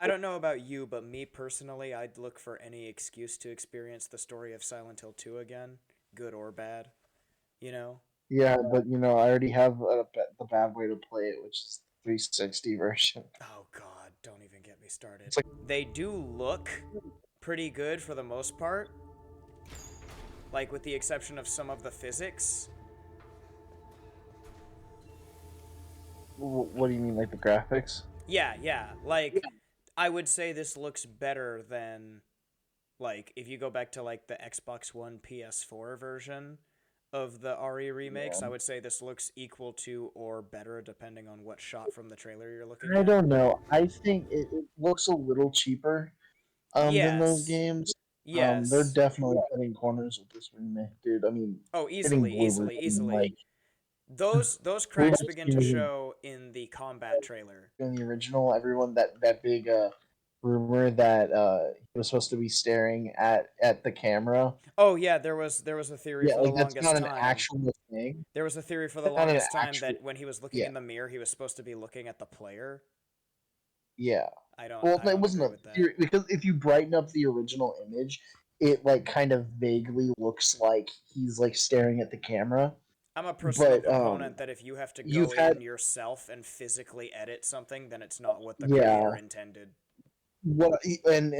I don't know about you, but me personally, I'd look for any excuse to experience the story of Silent Hill 2 again, good or bad, you know? Yeah, but I already have the bad way to play it, which is the 360 version. Oh god, don't even get me started. It's like, They do look pretty good for the most part, like with the exception of some of the physics. what do you mean, like the graphics? Yeah, yeah. Like I would say this looks better than like if you go back to like the Xbox One PS4 version of the RE remakes, I Yeah. would say this looks equal to or better depending on what shot from the trailer you're looking I at. don't know. I think it looks a little cheaper than those Yes. games. They're Yes. definitely cutting corners with this remake, dude. I mean, Oh, getting easily, Bloober easily, Team, like easily. Those cracks Bloober begin Team to was show in the combat trailer. in the original. Everyone that big rumor that he was supposed to be staring at the camera. Oh yeah, there was a theory Yeah, for the like that's not longest an time. actual thing. There was a theory for the That's not an longest time actual. that when he was looking Yeah, in the mirror, he was supposed to be looking at the player. yeah. I don't Well, I it don't wasn't agree a with that. theory because if you brighten up the original image, it like kind of vaguely looks like he's like staring at the camera. I'm a personal But proponent that if you have to you've go had in yourself and physically edit something, then it's not what the creator yeah. intended. What and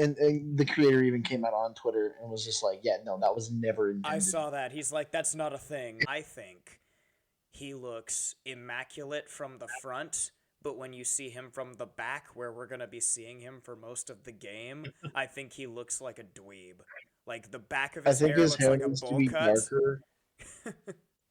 the creator even came out on Twitter and was just like, yeah, no, that was never I intended. saw that. He's like, that's not a thing. I think he looks immaculate from the front, but when you see him from the back, where we're going to be seeing him for most of the game, I think he looks like a dweeb. Like the back of I his think hair his looks hair like a needs to bowl be cut. darker.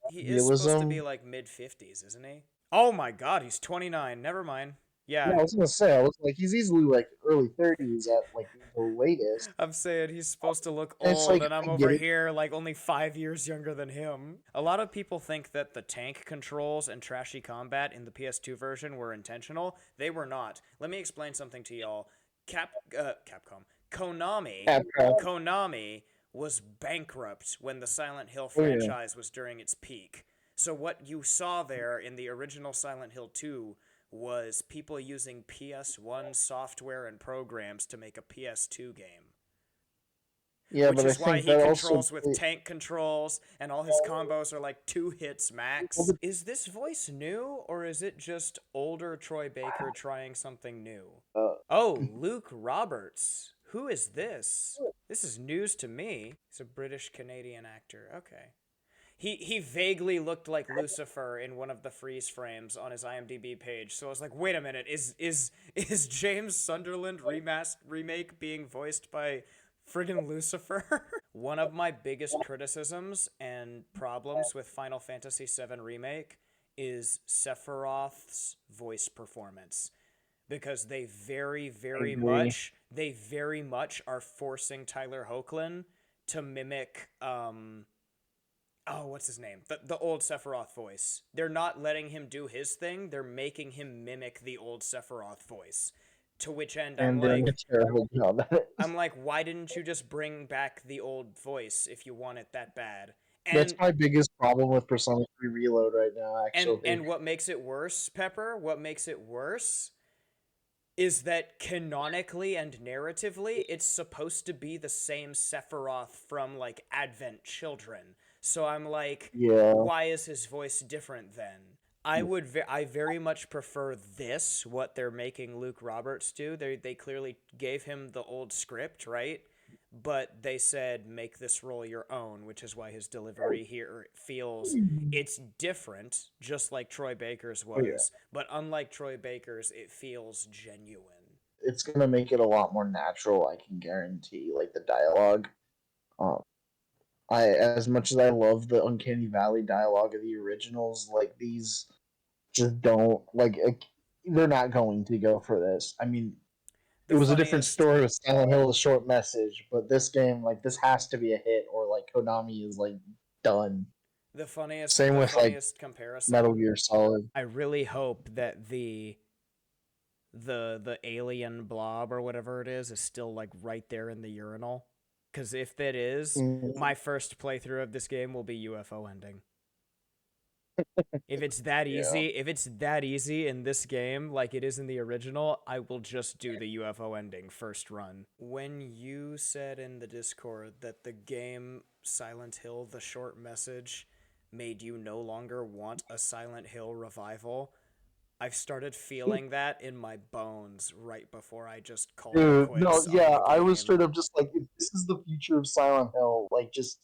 He is supposed to be Realism. like mid 50s, isn't he? Oh my god, he's 29. Never mind. Yeah, Yeah, I was gonna say, I was like, he's easily like early 30s at like the latest. I'm saying he's supposed to look And it's old, like, and I'm I over get it. here like only 5 years younger than him. A lot of people think that the tank controls and trashy combat in the PS2 version were intentional. They were not. Let me explain something to y'all. Capcom, Konami, Capcom. Konami was bankrupt when the Silent Hill Oh yeah. franchise was during its peak. So what you saw there in the original Silent Hill 2 was people using PS1 software and programs to make a PS2 game, Yeah, which but I is why think he that also controls with tank controls and all his combos are like 2 hits max. Is this voice new or is it just older Troy Baker trying something new? uh, Oh, Luke Roberts. Who is this? This is news to me. He's a British Canadian actor. Okay. He vaguely looked like Lucifer in one of the freeze frames on his IMDb page. So I was like, wait a minute, is James Sunderland remake being voiced by friggin' Lucifer? One of my biggest criticisms and problems with Final Fantasy VII Remake is Sephiroth's voice performance because I agree. they very much are forcing Tyler Hoechlin to mimic oh, what's his name? The old Sephiroth voice. They're not letting him do his thing. They're making him mimic the old Sephiroth voice. To which end And doing a terrible job at it. I'm like, why didn't you just bring back the old voice if you want it that bad? That's And my biggest problem with Persona 3 Reload right now, actually. and what makes it worse, Pepper? What makes it worse is that canonically and narratively, it's supposed to be the same Sephiroth from like Advent Children. So I'm like, Yeah. why is his voice different then? I very much prefer this what they're making Luke Roberts do. They clearly gave him the old script, right? But they said make this role your own, which is why his delivery here feels it's different, just like Troy Baker's Oh yeah. was, but unlike Troy Baker's, it feels genuine. It's gonna make it a lot more natural, I can guarantee, like the dialogue. Um I as much as I love the Uncanny Valley dialogue of the originals, like these just don't they're not going to go for this. I mean, The it was a different funniest story with Silent Hill, a short message, but this game, like this has to be a hit, or like Konami is like done. Same the with like funniest Metal comparison. Gear Solid. I really hope that the alien blob or whatever it is still like right there in the urinal. Cause if that is, Mm, my first playthrough of this game will be UFO ending. If it's that Yeah. easy, if it's that easy in this game like it is in the original, I will just do the UFO ending first run. When you said in the Discord that the game Silent Hill the short message made you no longer want a Silent Hill revival, I've started feeling that in my bones right before I just called it Dude, no, quits on yeah, the I was game. straight up just like, if this is the future of Silent Hill, like, just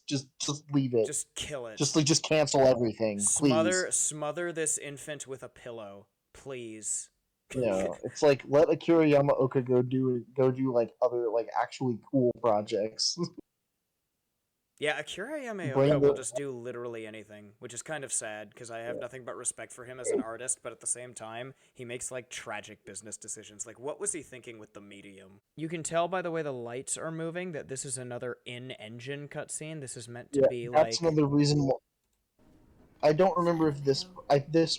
leave it. Just kill it. Just cancel everything, please. Smother this infant with a pillow, please. Yeah, it's like let Akira Yamaoka go do like other like actually cool projects. Yeah, Akira Bring Yamaoka will the just do literally anything, which is kind of sad because I have nothing but respect for him as an artist, but at the same time, he makes like tragic business decisions. Like, what was he thinking with the medium? You can tell by the way the lights are moving that this is another in-engine cutscene. This is meant to yeah, be that's like, another reason. I don't remember if this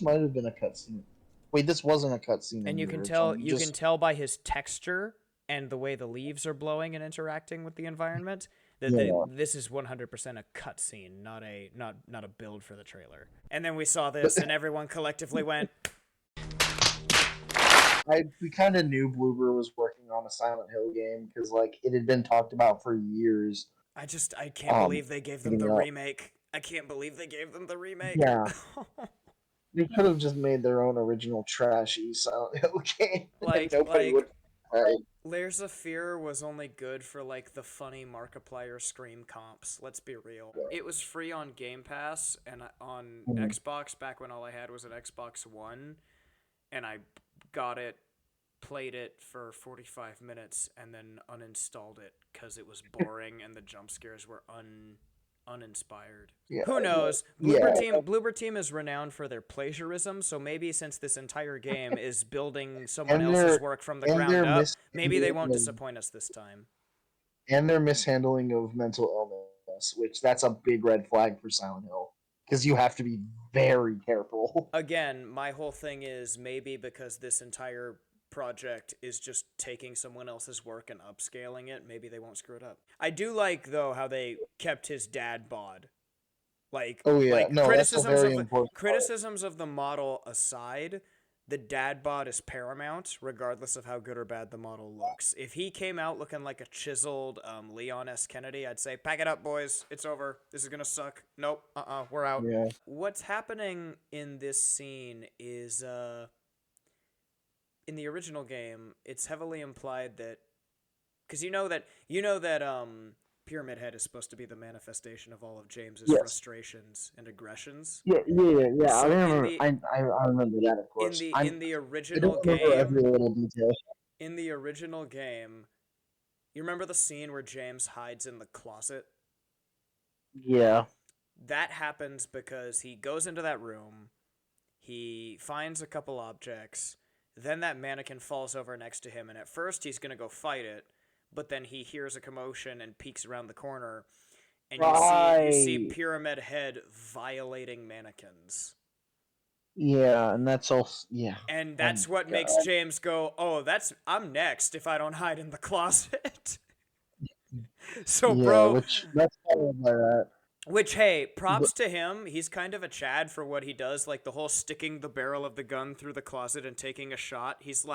might have been a cutscene. Wait, this wasn't a cutscene in and the original. You you can just tell by his texture and the way the leaves are blowing and interacting with the environment that yeah. this is 100% a cutscene, not a build for the trailer. And then we saw But this, and everyone collectively went, we kind of knew Bloober was working on a Silent Hill game because like it had been talked about for years. I can't believe they gave them the Getting up. remake. I can't believe they gave them the remake. Yeah, they could have just made their own original trashy Silent Hill game, and nobody would. like Right. Layers of Fear was only good for like the funny Markiplier Scream comps. Let's be real. It was free on Game Pass and on Mm. Xbox back when all I had was an Xbox One, and I got it, played it for 45 minutes, and then uninstalled it because it was boring and the jump scares were uninspired. Yeah, Who knows? yeah, Bloober Team is renowned for their plagiarism, so maybe since this entire game is building someone and else's their work from the and ground their up, maybe they mishandling won't of disappoint us this time. mishandling of mental illness, which that's a big red flag for Silent Hill because you have to be very careful. Again, my whole thing is maybe because this entire project is just taking someone else's work and upscaling it, maybe they won't screw it up. I do like though how they kept his dad bod. Oh yeah, no, that's a very important part. Criticisms of the model aside, the dad bod is paramount, regardless of how good or bad the model looks. If he came out looking like a chiseled Leon S. Kennedy, I'd say, pack it up, boys. It's over. This is gonna suck. Nope. We're out. Yeah, What's happening in this scene is in the original game, it's heavily implied that because you know that Pyramid Head is supposed to be the manifestation of all of James's yes, frustrations and aggressions. yeah. I So remember. I remember that, of course. in the I don't original remember every game, little detail. in the original game, you remember the scene where James hides in the closet? Yeah, That happens because he goes into that room, he finds a couple objects, then that mannequin falls over next to him, and at first he's gonna go fight it, but then he hears a commotion and peeks around the corner, and you see right. Pyramid Head violating mannequins. Yeah, and that's all. Yeah. And Oh that's what my makes god. James go, "Oh, I'm next if I don't hide in the closet." So, Yeah, bro, which that's kind of that. which hey, But props to him. He's kind of a Chad for what he does, like the whole sticking the barrel of the gun through the closet and taking a shot. He's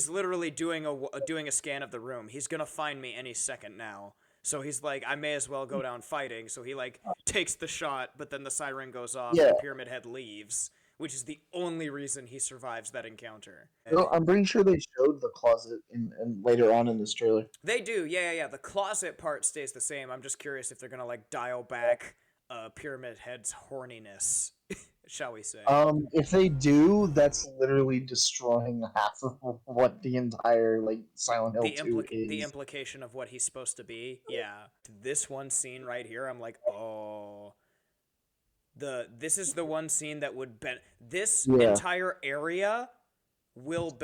literally doing a scan of the room. He's going to find me any second now. So he's like, I may as well go down fighting. So he like takes the shot, but then the siren goes off yeah, and Pyramid Head leaves, which is the only reason he survives that encounter. no, I'm pretty sure they showed the closet in later on in this trailer. They do, yeah. The closet part stays the same. I'm just curious if they're gonna like dial back Pyramid Head's horniness, shall we say? If they do, that's literally destroying half of what the entire like Silent Hill 2 The is. implication of what he's supposed to be. Yeah, this one scene right here, I'm like, oh, this is the one scene that would this Yeah, entire area will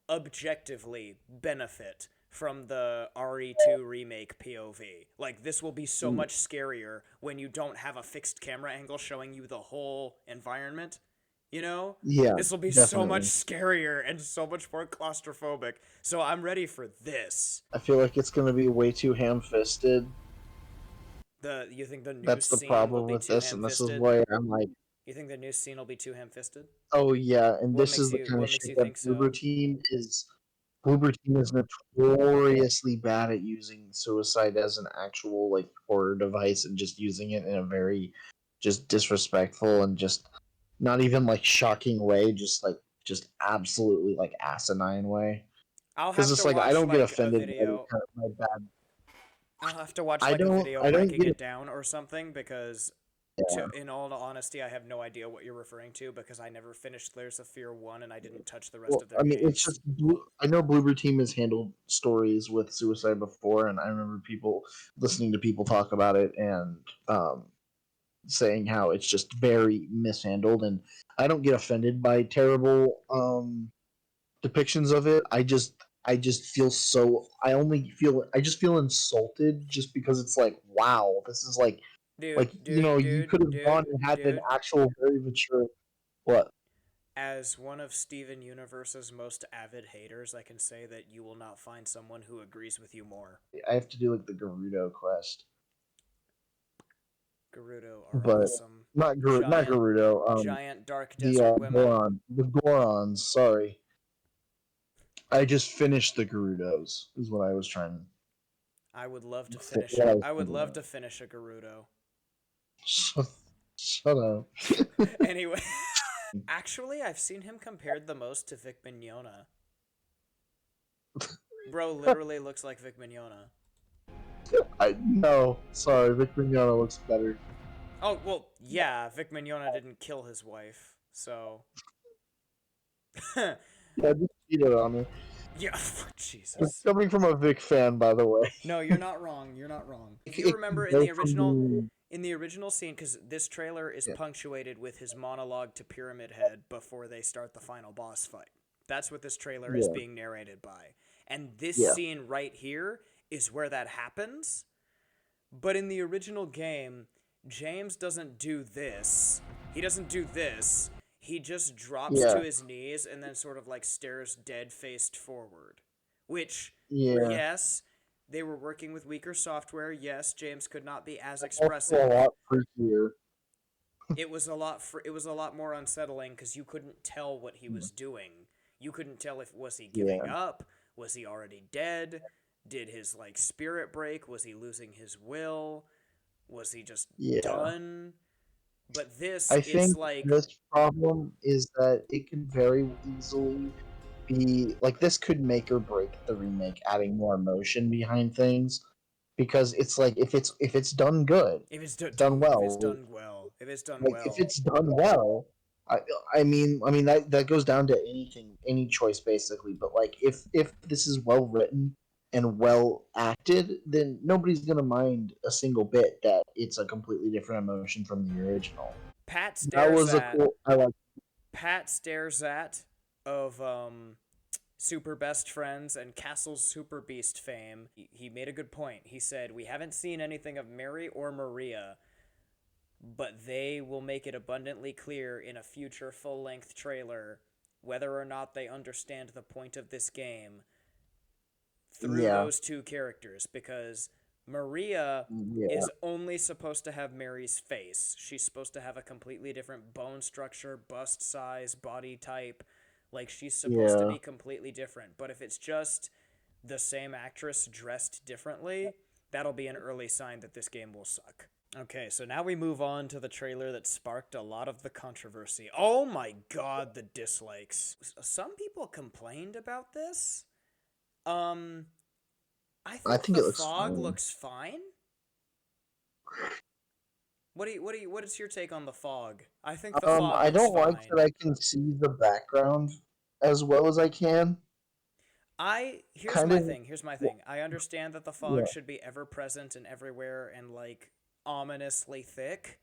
objectively benefit from the RE2 remake POV. Like this will be so much scarier when you don't have a fixed camera angle showing you the whole environment. You know? yeah, This will be so much definitely. scarier and so much more claustrophobic. So I'm ready for this. I feel like it's gonna be way too ham-fisted. You think the new That's the scene will problem be with too this, and this is ham-fisted? why I'm like, You think the new scene will be too ham-fisted? Oh yeah, and What this makes is the you kind what of makes shit you that think so? Bloober Team is notoriously bad at using suicide as an actual like horror device and just using it in a very just disrespectful and just not even like shocking way, just absolutely like asinine way. I'll Because have it's to like I watch don't get like a offended by video. my bad. I'll have to watch like a video I don't breaking get it down or something because yeah. in all honesty, I have no idea what you're referring to because I never finished Layers of Fear 1 and I didn't touch the rest Well, of their I mean, it's games. just I know Bloober Team has handled stories with suicide before, and I remember people listening to people talk about it and saying how it's just very mishandled. And I don't get offended by terrible depictions of it. I just feel so. I just feel insulted just because it's like, wow, this is Dude, you dude, know, you dude, could have gone dude, and had an dude. actual very mature what. As one of Steven Universe's most avid haters, I can say that you will not find someone who agrees with you more. I have to do like the Gerudo quest, Gerudo are but awesome. Not Giant, Gerudo. giant dark desert women. The Gorons. Sorry, I just finished the Gerudos. Is what I was trying. I would love to finish What a I was I would thinking love of. to finish a Gerudo. Shut, shut up. Anyway, actually, I've seen him compared the most to Vic Mignogna. Bro literally looks like Vic Mignogna. I no. Sorry, Vic Mignogna looks better. Oh, well, yeah, Vic Mignogna didn't kill his wife, so. Yeah, just cheated on me. Yeah, It's Jesus. coming from a Vic fan, by the way. No, you're not wrong. You're not wrong. If you It remember could go from being in the original scene, because this trailer is yeah, punctuated with his monologue to Pyramid Head before they start the final boss fight. That's what this trailer is yeah, being narrated by. And this yeah, scene right here is where that happens. But in the original game, James doesn't do this. He doesn't do this. He just drops to yeah, his knees and then sort of like stares dead faced forward. Which, yeah. yes, they were working with weaker software. Yes, James could not be as Also a expressive. lot freakier. It was a lot more unsettling because you couldn't tell what he was doing. You couldn't tell if was he giving Yeah, up, was he already dead, did his like spirit break, was he losing his will, was he just yeah. done? But this, I it's think like, this problem is that it could very easily be like this could make or break the remake, adding more emotion behind things because it's like if it's done good, if it's done if it's well, done well, if it's done like if well, it's done well, I I mean that goes down to anything, any choice basically. But like if this is well written and well acted, then nobody's gonna mind a single bit that it's a completely different emotion from the original. Pat That stares was a at cool. I like. Pat stares at of Super Best Friends and Castle's Super Beast fame. He made a good point. He said, "We haven't seen anything of Mary or Maria, but they will make it abundantly clear in a future full-length trailer whether or not they understand the point of this game through Yeah, those two characters because Maria yeah, is only supposed to have Mary's face. She's supposed to have a completely different bone structure, bust size, body type. Like she's supposed to yeah. be completely different. But if it's just the same actress dressed differently, that'll be an early sign that this game will suck. Okay, so now we move on to the trailer that sparked a lot of the controversy. Oh my god, the dislikes. Some people complained about this. Um, I I think think the it looks fog fine. looks fine. What is your take on the fog? I think the fog I looks don't like that fine. I can see the background as well as I can. Here's Kind my of, thing. Here's my thing. I understand that the fog yeah. should be ever present and everywhere and like ominously thick.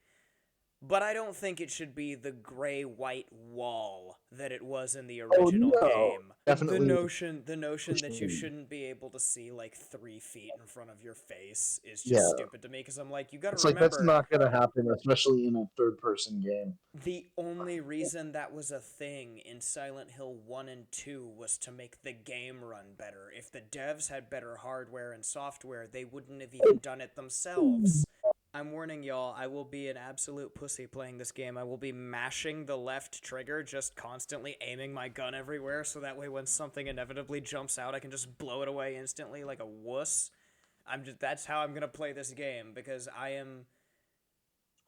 But I don't think it should be the gray white wall that it was in the Oh original no, game. definitely The notion that you pushing. shouldn't be able to see like 3 feet in front of your face is just Yeah, stupid to me because I'm like, you got to it's like that's remember not gonna happen, especially in a third-person game. the only reason that was a thing in Silent Hill 1 and 2 was to make the game run better. If the devs had better hardware and software, they wouldn't have even done it themselves. I'm warning y'all, I will be an absolute pussy playing this game. I will be mashing the left trigger, just constantly aiming my gun everywhere, so that way when something inevitably jumps out, I can just blow it away instantly like a wuss. That's how I'm gonna play this game, because I am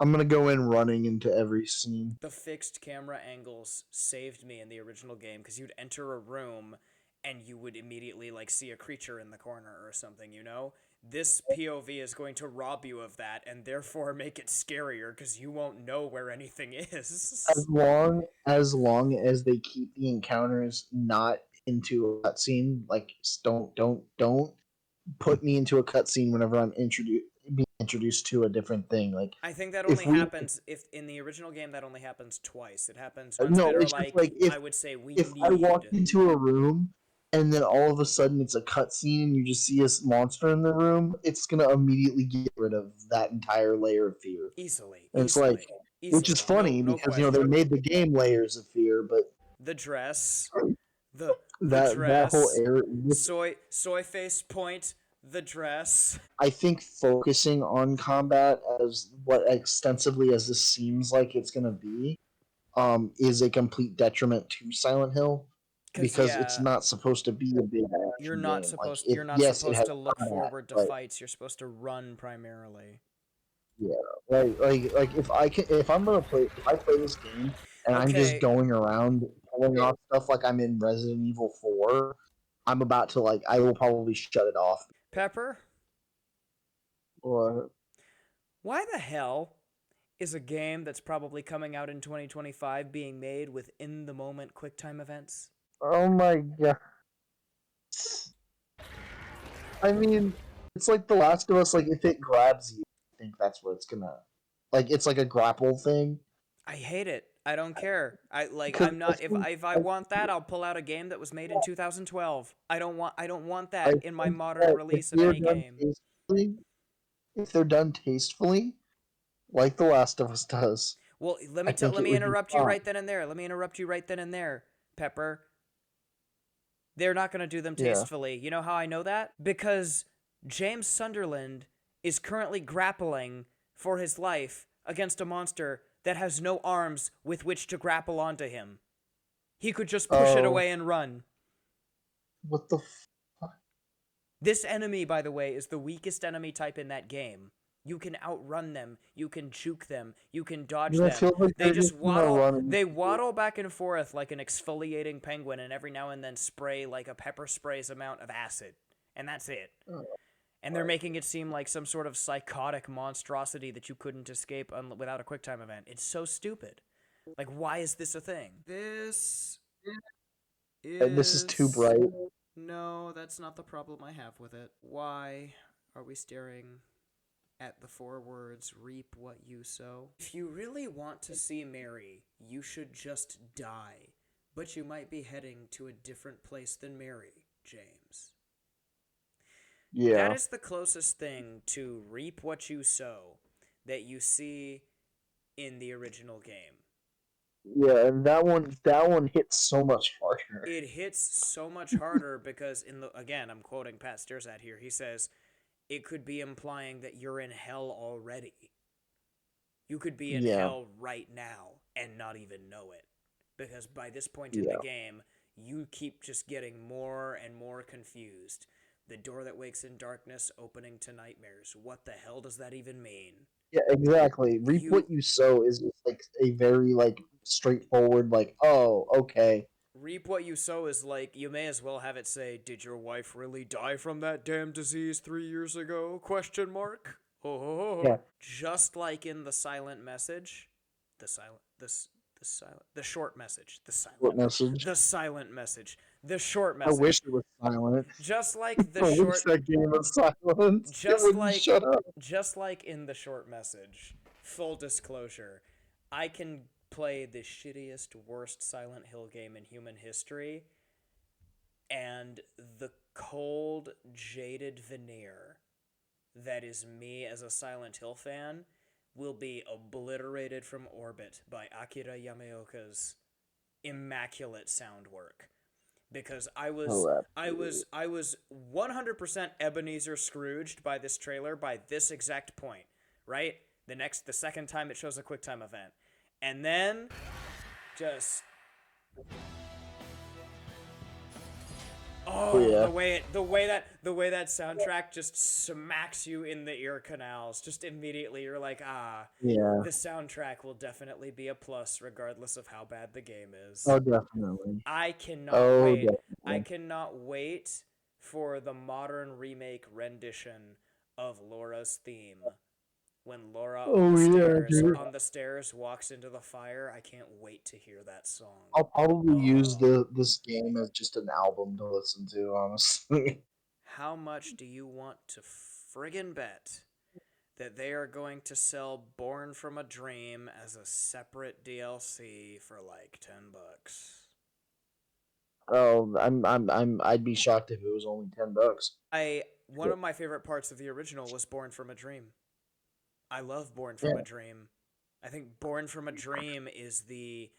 I'm gonna go in running into every scene. the fixed camera angles saved me in the original game, because you'd enter a room and you would immediately like see a creature in the corner or something, you know? This POV is going to rob you of that and therefore make it scarier because you won't know where anything is. As long as they keep the encounters not into a cutscene, like don't put me into a cutscene whenever I'm introduced being introduced to a different thing. Like I think that if only we happens if in the original game that only happens twice. It happens once no, they're it's just like like, I would say we if I walk need. into a room and then all of a sudden it's a cutscene and you just see a monster in the room, it's gonna immediately get rid of that entire layer of fear. Easily, And it's like, easily, which is easily. No, funny no because they question. made the game layers of fear, but The dress, the that whole dress, area, soy face point, the dress. I think focusing on combat as what extensively as this seems like it's gonna be, is a complete detriment to Silent Hill Cause because it's yeah, not supposed to be a big action game. Like you're not yes, it supposed has to look combat, forward to but fights. You're supposed to run primarily. yeah, like if I'm gonna play if I play this game and I'm just Okay, going around pulling off stuff like I'm in Resident Evil 4, I'm about to like I will probably shut it off. Pepper, Or why the hell is a game that's probably coming out in 2025 being made with in the moment QuickTime events? oh my god, I mean, it's like The Last of Us. Like if it grabs you, I think that's what it's gonna. Like it's like a grapple thing. I hate it. I don't care. Because I'm not if I want that, I'll pull out a game that was made in 2012. I don't want I that in my think modern that if release of they're any done game. tastefully, if they're done tastefully, like The Last of Us does, Well, I think let it me would be interrupt you fine. right then and there. Let me interrupt you right then and there, Pepper. They're not going to do them Yeah. tastefully. You know how I know that? Because James Sunderland is currently grappling for his life against a monster that has no arms with which to grapple onto him. He could just push it Oh, away and run. what the fuck? This enemy, by the way, is the weakest enemy type in that game. You can outrun them, you can juke them, you can dodge I them. feel like They they're just just gonna run into they you. waddle back and forth like an exfoliating penguin and every now and then spray like a pepper spray's amount of acid. And that's it. Oh, And they're making it seem like some sort of psychotic monstrosity that you couldn't escape without a QuickTime event. It's so stupid. Like, why is this a thing? This this is too is. bright. No, that's not the problem I have with it. Why are we staring at the four words, reap what you sow? If you really want to see Mary, you should just die. But you might be heading to a different place than Mary, James. That Yeah. is the closest thing to reap what you sow that you see in the original game. Yeah, and that one hits so much harder. It hits so much harder because again, I'm quoting Pat Stirzat here. He says it could be implying that you're in hell already. You could be in Yeah. hell right now and not even know it. Because by this point in the Yeah. game, you keep just getting more and more confused. The door that wakes in darkness opening to nightmares. What the hell does that even mean? Yeah, exactly. Reap You what you sow is just like a very like straightforward like, oh, okay. reap what you sow is like you may as well have it say, "Did your wife really die from that damn disease 3 years ago?" Question mark. Yeah. Oh, just like in the silent message, the silent this the silent the short message, What message? the silent message, the short I wish message. it was silent. Just like the I wish short that game was silent. It just wouldn't like shut up. just like in the short message. Full disclosure, I can play the shittiest worst Silent Hill game in human history and the cold jaded veneer that is me as a Silent Hill fan will be obliterated from orbit by Akira Yamaoka's immaculate sound work because Oh, absolutely. I was 100% Ebenezer Scrooged by this trailer by this exact point. right? The second time it shows a QuickTime event. And then just Oh oh, yeah, the way that soundtrack just smacks you in the ear canals. Just immediately you're like, "Ah, yeah. the soundtrack will definitely be a plus regardless of how bad the game is." Oh, definitely. I cannot Oh, wait. I definitely. cannot wait for the modern remake rendition of Laura's theme. When Laura Oh yeah, dude. on the stairs walks into the fire, I can't wait to hear that song. I'll probably use Oh, this game as just an album to listen to, honestly. how much do you want to friggin' bet that they are going to sell Born from a Dream as a separate DLC for like $10? Oh, I'd be shocked if it was only $10. One of my favorite parts of the original was Born from a Dream. I love Born from a Yeah, Dream. I think Born from a Dream is the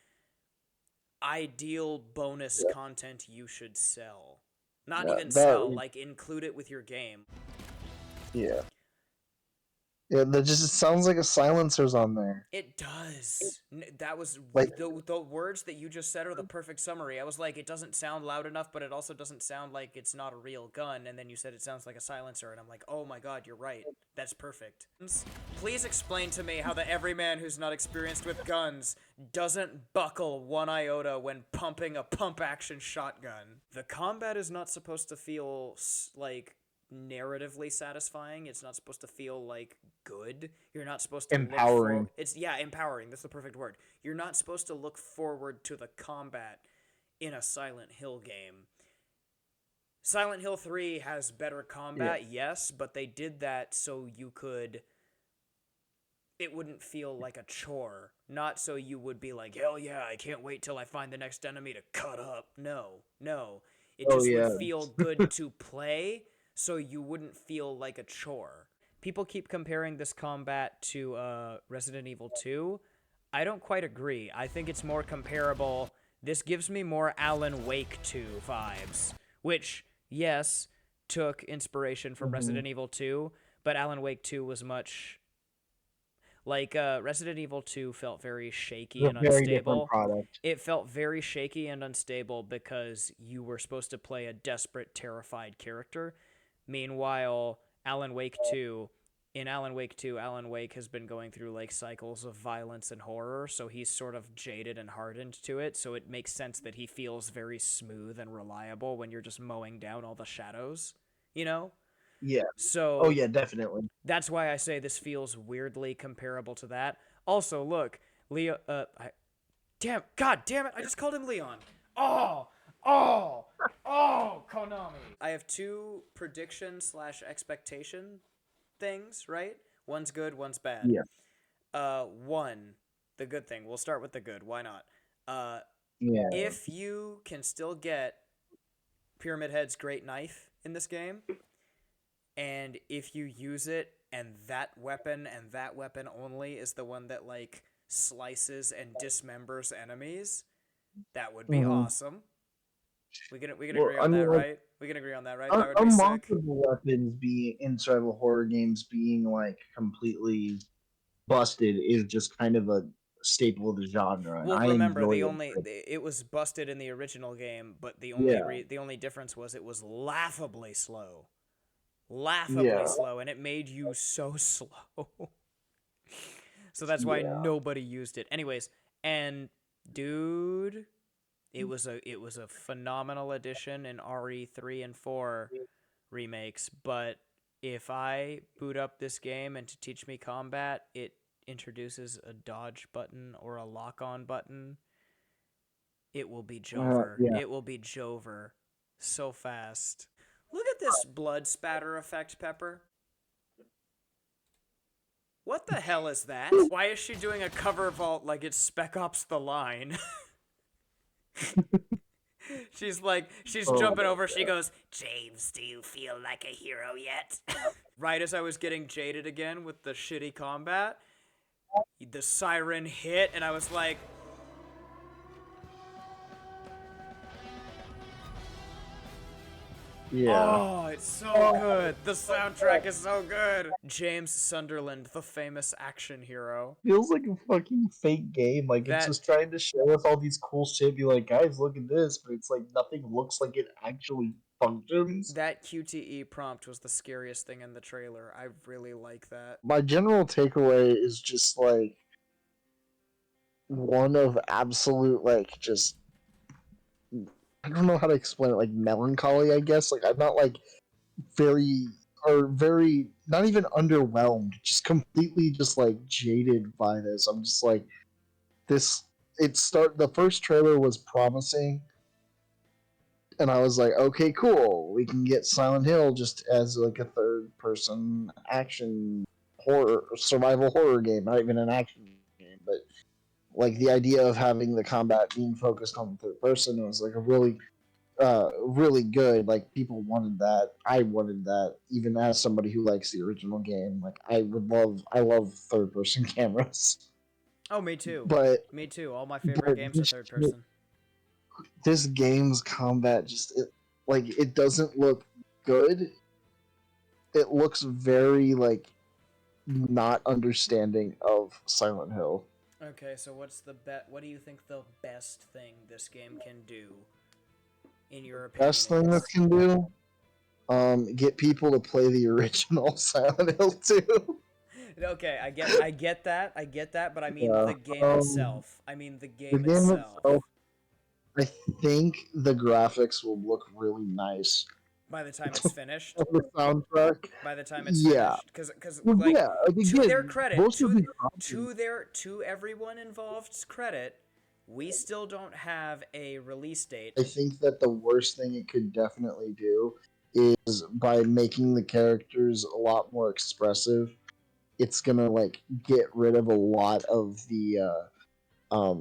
ideal bonus yeah, content you should sell. Not yeah. even sell, That, like include it with your game. yeah, yeah. That just it sounds like a silencer's on there. It does. That was Like, the words that you just said are the perfect summary. I was like, it doesn't sound loud enough, but it also doesn't sound like it's not a real gun. And then you said it sounds like a silencer, and I'm like, oh my god, you're right. That's perfect. Please explain to me how the everyman who's not experienced with guns doesn't buckle one iota when pumping a pump action shotgun. The combat is not supposed to feel like narratively satisfying. It's not supposed to feel like good. You're not supposed to look for empowering. it's yeah, empowering. That's the perfect word. You're not supposed to look forward to the combat in a Silent Hill game. Silent Hill 3 has better Yeah. combat, yes, but they did that so you could it wouldn't feel like a chore. Not so you would be like, hell yeah, I can't wait till I find the next enemy to cut up. No, no. It Oh just would yeah. feel good to play so you wouldn't feel like a chore. People keep comparing this combat to Resident Evil 2. I don't quite agree. I think it's more comparable. This gives me more Alan Wake 2 vibes, which, yes, took inspiration from Mm-hmm. Resident Evil 2, but Alan Wake 2 was much like Resident Evil 2 felt very shaky It's a and very different unstable. product. It felt very shaky and unstable because you were supposed to play a desperate, terrified character. Meanwhile, Alan Wake 2, in Alan Wake 2, Alan Wake has been going through like cycles of violence and horror, so he's sort of jaded and hardened to it, so it makes sense that he feels very smooth and reliable when you're just mowing down all the shadows, you know? Yeah. Oh So yeah, definitely. that's why I say this feels weirdly comparable to that. Also, look, Leo. God damn it! I just called him Leon. Oh, oh, oh, Konami. I have two prediction slash expectation things. Right? One's good, one's bad. Yeah. One, the good thing. We'll start with the good. Why not? Uh, Yeah. if you can still get Pyramid Head's great knife in this game, and if you use it and that weapon only is the one that like slices and dismembers enemies, that would be Mm-hmm. awesome. We can Well, agree I on that, mean, like right? We can agree on that, right? That would be sick. unlockable weapons being in survival horror games being like completely busted is just kind of a staple of the genre, and Well, I remember enjoy the it. only it was busted in the original game, but Yeah. the only difference was it was laughably slow. Laughably Yeah. slow, and it made you so slow. So that's why Yeah. nobody used it. Anyways, and dude, it was a phenomenal addition in RE3 and 4 remakes, but if I boot up this game and to teach me combat, it introduces a dodge button or a lock on button, it will be Jover. Yeah. It will be Jover so fast. Look at this blood spatter effect, Pepper. What the hell is that? Why is she doing a cover vault like it's Spec Ops The Line? she's Oh, jumping over. She goes, James, do you feel like a hero yet? Right as I was getting jaded again with the shitty combat, the siren hit, and I was like, Yeah. Oh, it's so good. The soundtrack is so good. James Sunderland, the famous action hero. Feels like a fucking fake game. Like it's That just trying to show us all these cool shit. Be like, guys, look at this, but it's like nothing looks like it actually functions. that QTE prompt was the scariest thing in the trailer. I really like that. My general takeaway is just like one of absolute like just I don't know how to explain it, like melancholy, I guess. Like I'm not like very or very not even underwhelmed, just completely just like jaded by this. I'm just like this the first trailer was promising and I was like, okay, cool. We can get Silent Hill just as like a third person action horror survival horror game, not even an action game, but like the idea of having the combat being focused on the third person was like a really good. Like people wanted that. I wanted that. Even as somebody who likes the original game, like I love third person cameras. Oh, me too. But Me too. All my favorite but games are third person. this game's combat just like it doesn't look good. It looks very like not understanding of Silent Hill. Okay, so what do you think the best thing this game can do in your opinion Best thing this is? can do, get people to play the original Silent Hill 2. Okay, I get that, but I mean Yeah. the game itself. I mean the The game game itself. itself, I think the graphics will look really nice. By the time it's finished, The soundtrack, by the time it's yeah, finished, because well, like yeah. Like to their again, credit, most of the to everyone involved's credit, we still don't have a release date. I think that the worst thing it could definitely do is by making the characters a lot more expressive. It's gonna like get rid of a lot of the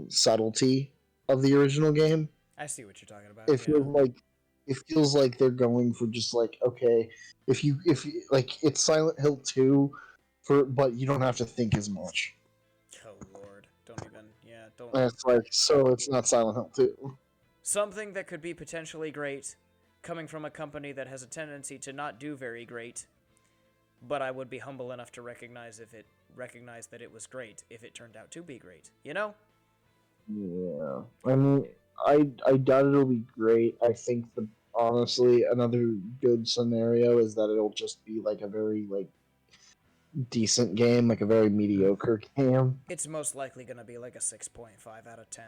subtlety of the original game. I see what you're talking about. It Yeah. feels like they're going for just like okay, if you like it's Silent Hill 2 for but you don't have to think as much. Oh Lord, don't even. Yeah, don't. And it's like so it's not Silent Hill 2. Something that could be potentially great, coming from a company that has a tendency to not do very great. But I would be humble enough to recognize that it was great if it turned out to be great. You know? Yeah. I mean I doubt it'll be great. I think the honestly another good scenario is that it'll just be like a very like decent game, like a very mediocre game. It's most likely going to be like a 6.5 out of 10.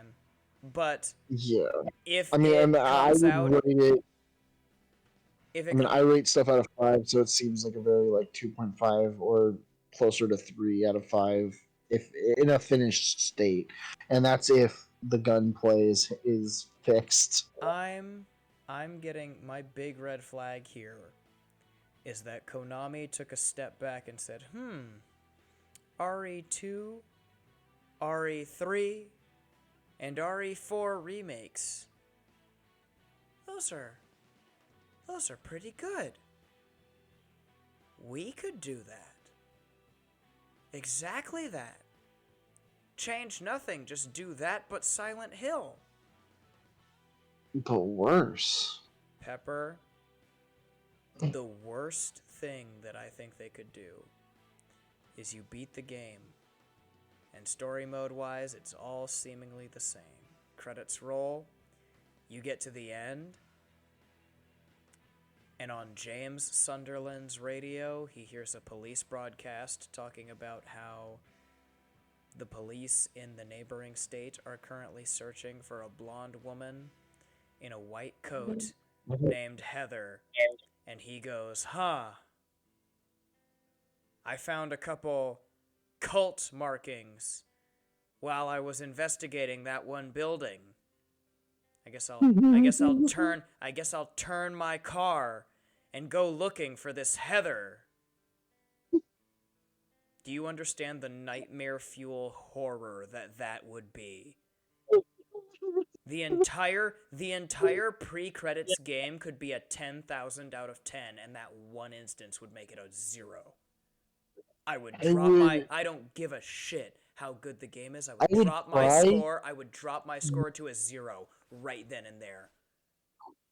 But Yeah. if I mean, it I comes would out, rate it. if I it mean, comes, I rate stuff out of 5, so it seems like a very like 2.5 or closer to 3 out of 5 if in a finished state, and that's if the gunplay is fixed. I'm, I'm getting my big red flag here is that Konami took a step back and said, RE2, RE3, and RE4 remakes. Those are pretty good. We could do that. Exactly that. Change nothing, just do that but Silent Hill. But worse. Pepper, the worst thing that I think they could do is you beat the game, and story mode wise, it's all seemingly the same. Credits roll, you get to the end, and on James Sunderland's radio, he hears a police broadcast talking about how the police in the neighboring state are currently searching for a blonde woman in a white coat named Heather. And he goes, I found a couple cult markings while I was investigating that one building. I guess I'll turn my car and go looking for this Heather. Do you understand the nightmare fuel horror that would be? The entire pre-credits game could be a 10,000 out of 10, and that one instance would make it a 0. I don't give a shit how good the game is. I would I try. would drop my score to a 0 right then and there.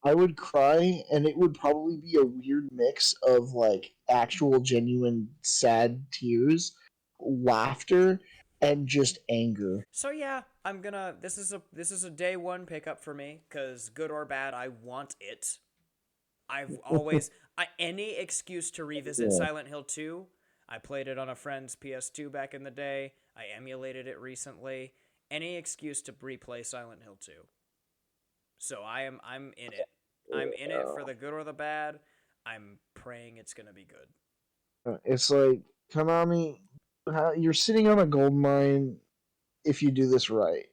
I would cry, and it would probably be a weird mix of like actual, genuine, sad tears, laughter, and just anger. So yeah, I'm gonna. This is a day one pickup for me because good or bad, I want it. I've always any excuse to revisit Yeah. Silent Hill 2. I played it on a friend's PS2 back in the day. I emulated it recently. Any excuse to replay Silent Hill 2. So I'm in it. I'm in it for the good or the bad. I'm praying it's gonna be good. It's like Konami, you're sitting on a gold mine if you do this right,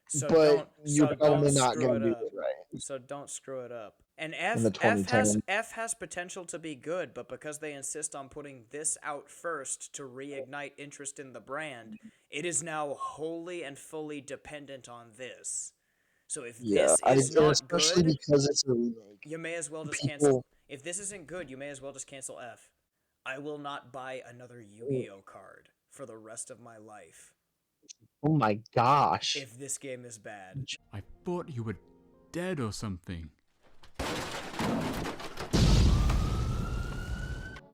So but don't you're so don't probably not screw gonna it do up. it right So don't screw it up. And in the 2010. F has potential to be good, but because they insist on putting this out first to reignite interest in the brand, it is now wholly and fully dependent on this. So if Yeah, this is and not especially good, because it's a remake. you may as well just cancel. People, If this isn't good, you may as well just cancel F. I will not buy another Yu-Gi-Oh card for the rest of my life oh my gosh. if this game is bad. I thought you were dead or something.